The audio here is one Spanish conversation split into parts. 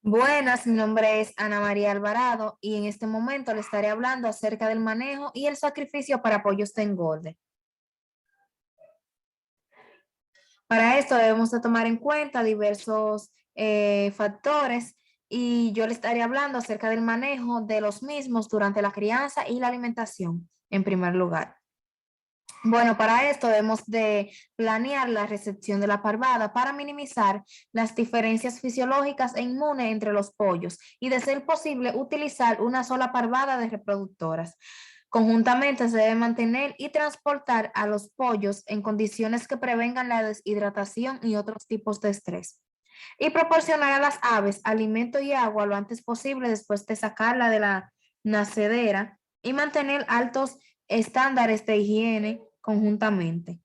Buenas, mi nombre es Ana María Alvarado y en este momento le estaré hablando acerca del manejo y el sacrificio para pollos de engorde. Para esto debemos de tomar en cuenta diversos factores y yo le estaré hablando acerca del manejo de los mismos durante la crianza y la alimentación, en primer lugar. Bueno, para esto debemos de planear la recepción de la parvada para minimizar las diferencias fisiológicas e inmunes entre los pollos y, de ser posible, utilizar una sola parvada de reproductoras. Conjuntamente se debe mantener y transportar a los pollos en condiciones que prevengan la deshidratación y otros tipos de estrés. Y proporcionar a las aves alimento y agua lo antes posible después de sacarla de la nacedera y mantener altos estándares de higiene conjuntamente.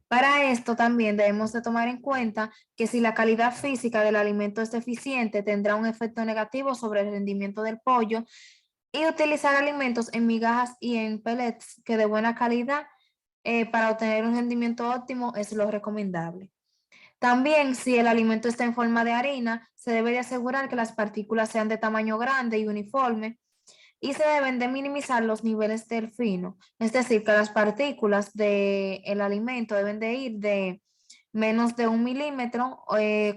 Para esto también debemos de tomar en cuenta que si la calidad física del alimento es deficiente, tendrá un efecto negativo sobre el rendimiento del pollo, y utilizar alimentos en migajas y en pellets que de buena calidad para obtener un rendimiento óptimo es lo recomendable. También, si el alimento está en forma de harina, se debe de asegurar que las partículas sean de tamaño grande y uniforme, y se deben de minimizar los niveles del fino, es decir, que las partículas del alimento deben de ir de menos de 1 milímetro,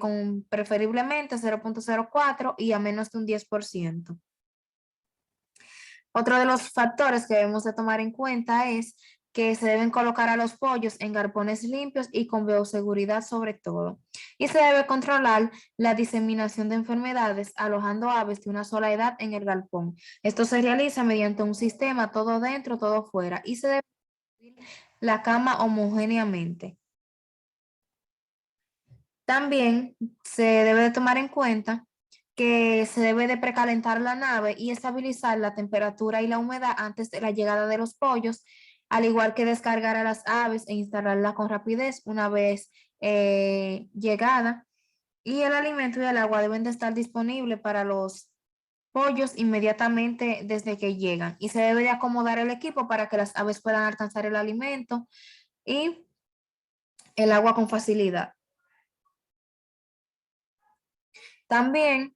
con preferiblemente 0,04 y a menos de un 10%. Otro de los factores que debemos de tomar en cuenta es que se deben colocar a los pollos en galpones limpios y con bioseguridad sobre todo. Y se debe controlar la diseminación de enfermedades alojando aves de una sola edad en el galpón. Esto se realiza mediante un sistema todo dentro, todo fuera, y se debe dividir la cama homogéneamente. También se debe de tomar en cuenta que se debe de precalentar la nave y estabilizar la temperatura y la humedad antes de la llegada de los pollos, al igual que descargar a las aves e instalarla con rapidez una vez llegada. Y el alimento y el agua deben de estar disponibles para los pollos inmediatamente desde que llegan. Y se debe de acomodar el equipo para que las aves puedan alcanzar el alimento y el agua con facilidad. También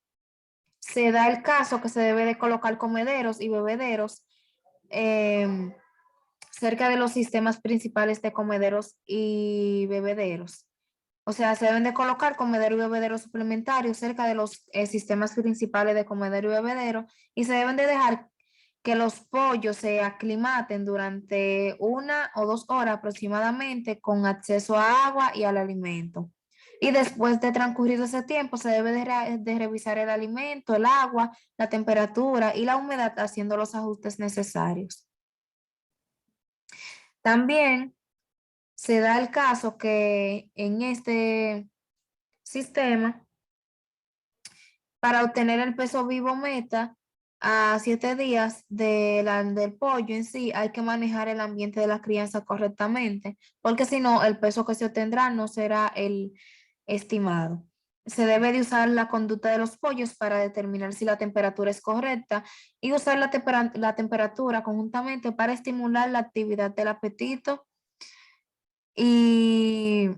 se da el caso que se debe de colocar comederos y bebederos eh, cerca de los sistemas principales de comederos y bebederos. O sea, se deben de colocar comedero y bebedero suplementarios cerca de los sistemas principales de comedero y bebedero, y se deben de dejar que los pollos se aclimaten durante 1 o 2 horas aproximadamente con acceso a agua y al alimento. Y después de transcurrido ese tiempo, se debe de revisar el alimento, el agua, la temperatura y la humedad, haciendo los ajustes necesarios. También se da el caso que en este sistema, para obtener el peso vivo meta a 7 días del pollo en sí, hay que manejar el ambiente de la crianza correctamente, porque si no, el peso que se obtendrá no será el estimado. Se debe de usar la conducta de los pollos para determinar si la temperatura es correcta, y usar la temperatura conjuntamente para estimular la actividad del apetito, y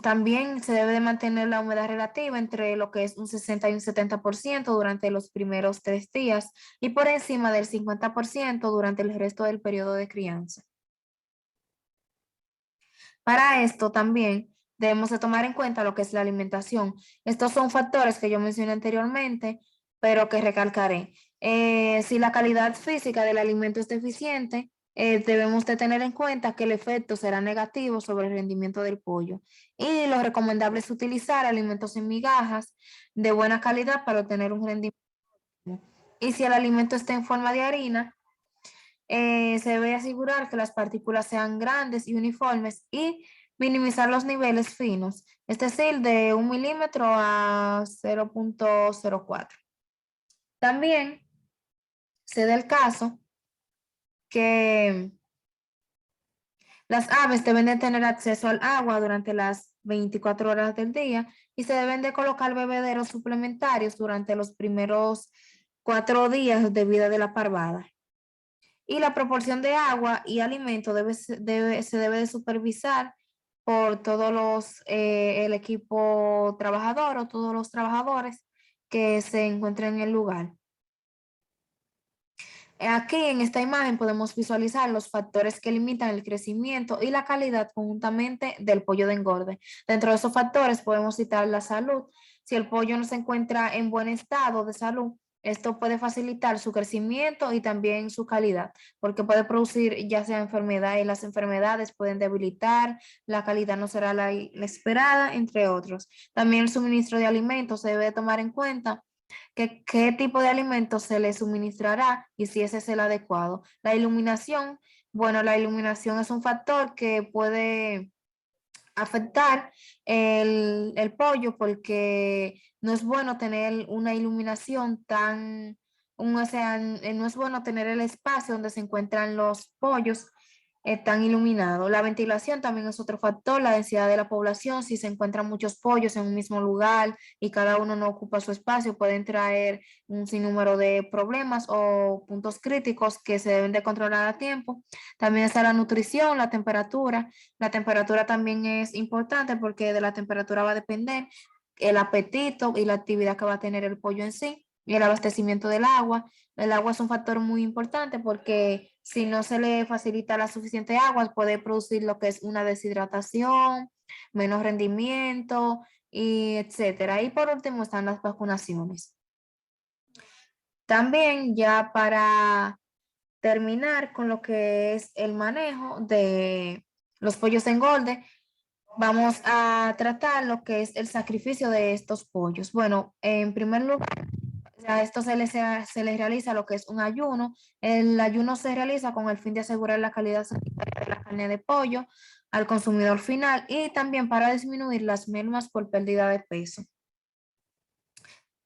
también se debe de mantener la humedad relativa entre lo que es un 60 y un 70% durante los primeros 3 días, y por encima del 50% durante el resto del periodo de crianza. Para esto también debemos de tomar en cuenta lo que es la alimentación. Estos son factores que yo mencioné anteriormente, pero que recalcaré. Si la calidad física del alimento es deficiente, debemos de tener en cuenta que el efecto será negativo sobre el rendimiento del pollo. Y lo recomendable es utilizar alimentos en migajas de buena calidad para obtener un rendimiento. Y si el alimento está en forma de harina, se debe asegurar que las partículas sean grandes y uniformes y minimizar los niveles finos, es decir, de 1 milímetro a 0,04. También se da el caso que las aves deben de tener acceso al agua durante las 24 horas del día, y se deben de colocar bebederos suplementarios durante los primeros 4 días de vida de la parvada. Y la proporción de agua y alimento se debe de supervisar por todos el equipo trabajador o todos los trabajadores que se encuentren en el lugar. Aquí en esta imagen podemos visualizar los factores que limitan el crecimiento y la calidad conjuntamente del pollo de engorde. Dentro de esos factores podemos citar la salud. Si el pollo no se encuentra en buen estado de salud, esto puede facilitar su crecimiento y también su calidad, porque puede producir ya sea enfermedad y las enfermedades pueden debilitar, la calidad no será la esperada, entre otros. También el suministro de alimentos se debe tomar en cuenta qué tipo de alimento se le suministrará y si ese es el adecuado. La iluminación, bueno, la iluminación es un factor que puede afectar el pollo porque no es bueno tener una iluminación o sea, no es bueno tener el espacio donde se encuentran los pollos tan iluminado. La ventilación también es otro factor, la densidad de la población, si se encuentran muchos pollos en un mismo lugar y cada uno no ocupa su espacio, pueden traer un sinnúmero de problemas o puntos críticos que se deben de controlar a tiempo. También está la nutrición, la temperatura. La temperatura también es importante porque de la temperatura va a depender el apetito y la actividad que va a tener el pollo en sí y el abastecimiento del agua. El agua es un factor muy importante porque si no se le facilita la suficiente agua, puede producir lo que es una deshidratación, menos rendimiento y etcétera. Y por último están las vacunaciones. También ya para terminar con lo que es el manejo de los pollos en engorde, vamos a tratar lo que es el sacrificio de estos pollos. Bueno, en primer lugar, a esto se les realiza lo que es un ayuno. El ayuno se realiza con el fin de asegurar la calidad sanitaria de la carne de pollo al consumidor final y también para disminuir las mermas por pérdida de peso.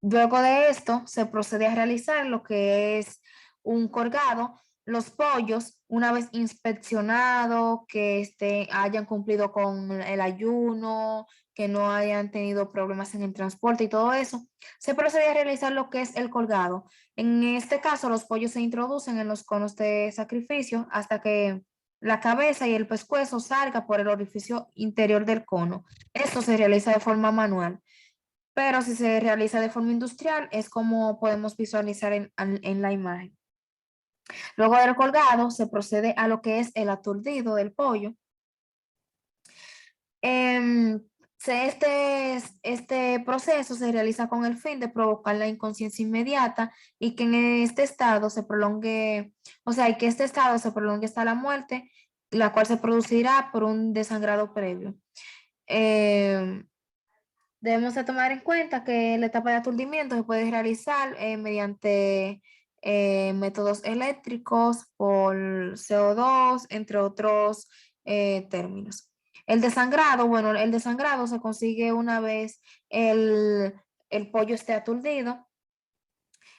Luego de esto, se procede a realizar lo que es un colgado. Los pollos, una vez inspeccionado, que hayan cumplido con el ayuno, que no hayan tenido problemas en el transporte y todo eso, se procede a realizar lo que es el colgado. En este caso, los pollos se introducen en los conos de sacrificio hasta que la cabeza y el pescuezo salga por el orificio interior del cono. Esto se realiza de forma manual. Pero si se realiza de forma industrial, es como podemos visualizar en la imagen. Luego del colgado, se procede a lo que es el aturdido del pollo. Em, este proceso se realiza con el fin de provocar la inconsciencia inmediata y que en este estado se prolongue, o sea, y que este estado se prolongue hasta la muerte, la cual se producirá por un desangrado previo. Em, Debemos de tomar en cuenta que la etapa de aturdimiento se puede realizar mediante métodos eléctricos, por CO2, entre otros términos. El desangrado, bueno, el desangrado se consigue una vez el pollo esté aturdido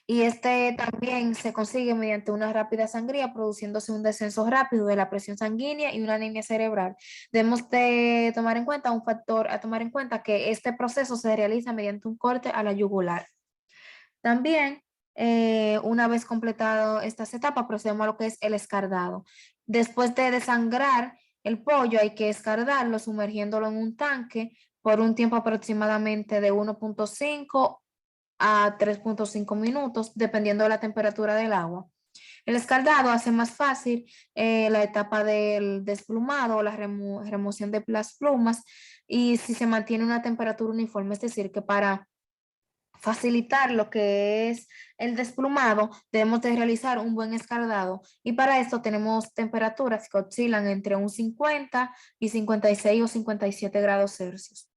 y este también se consigue mediante una rápida sangría, produciéndose un descenso rápido de la presión sanguínea y una anemia cerebral. Debemos de tomar en cuenta un factor a tomar en cuenta que este proceso se realiza mediante un corte a la yugular. También, una vez completado estas etapas, procedemos a lo que es el escardado. Después de desangrar el pollo, hay que escardarlo sumergiéndolo en un tanque por un tiempo aproximadamente de 1.5 a 3.5 minutos, dependiendo de la temperatura del agua. El escaldado hace más fácil la etapa del desplumado o la remoción de las plumas y si se mantiene una temperatura uniforme, es decir, que para facilitar lo que es el desplumado, debemos de realizar un buen escaldado y para esto tenemos temperaturas que oscilan entre un 50 y 56 o 57 grados Celsius.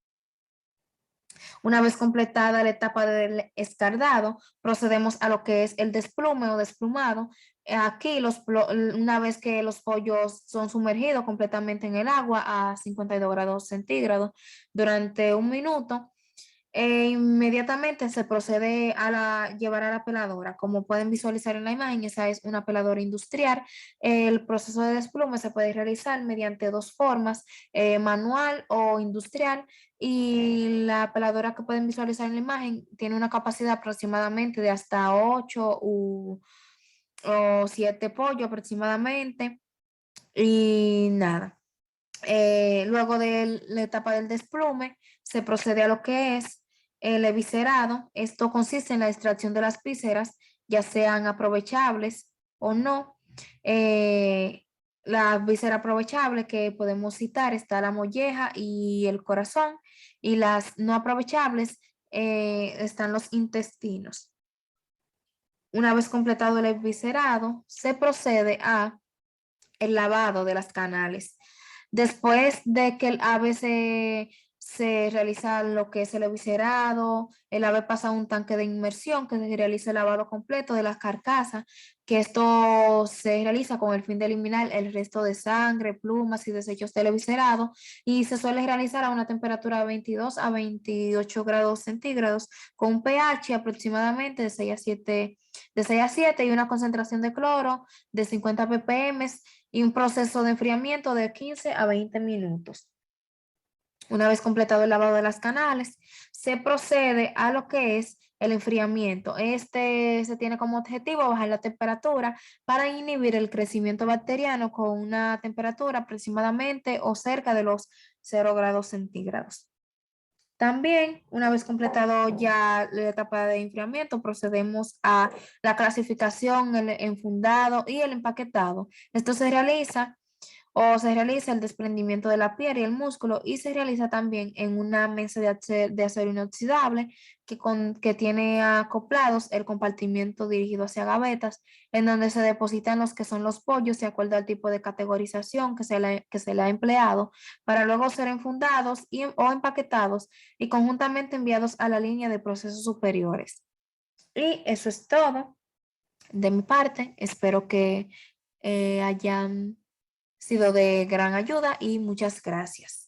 Una vez completada la etapa del escardado, procedemos a lo que es el desplume o desplumado. Aquí, una vez que los pollos son sumergidos completamente en el agua a 52 grados centígrados durante un minuto, inmediatamente se procede a llevar a la peladora. Como pueden visualizar en la imagen, esa es una peladora industrial. El proceso de desplume se puede realizar mediante dos formas, manual o industrial. Y la peladora que pueden visualizar en la imagen tiene una capacidad aproximadamente de hasta 8 o 7 pollos aproximadamente. Y nada. Luego de la etapa del desplume, se procede a lo que es el eviscerado. Esto consiste en la extracción de las vísceras, ya sean aprovechables o no. La víscera aprovechable que podemos citar está la molleja y el corazón, y las no aprovechables están los intestinos. Una vez completado el eviscerado, se procede a el lavado de las canales. Después de que el ave se realiza lo que es el eviscerado, el ave pasa a un tanque de inmersión que se realiza el lavado completo de las carcasas, que esto se realiza con el fin de eliminar el resto de sangre, plumas y desechos del eviscerado, y se suele realizar a una temperatura de 22 a 28 grados centígrados con un pH aproximadamente de 6 a 7, y una concentración de cloro de 50 ppm y un proceso de enfriamiento de 15 a 20 minutos. Una vez completado el lavado de las canales, se procede a lo que es el enfriamiento. Este se tiene como objetivo bajar la temperatura para inhibir el crecimiento bacteriano con una temperatura aproximadamente o cerca de los 0 grados centígrados. También, una vez completado ya la etapa de enfriamiento, procedemos a la clasificación, el enfundado y el empaquetado. Esto se realiza el desprendimiento de la piel y el músculo, y se realiza también en una mesa de acero inoxidable que tiene acoplados el compartimiento dirigido hacia gavetas, en donde se depositan los que son los pollos de acuerdo al tipo de categorización que se le ha empleado, para luego ser enfundados o empaquetados y conjuntamente enviados a la línea de procesos superiores. Y eso es todo de mi parte. Espero que hayan sido de gran ayuda y muchas gracias.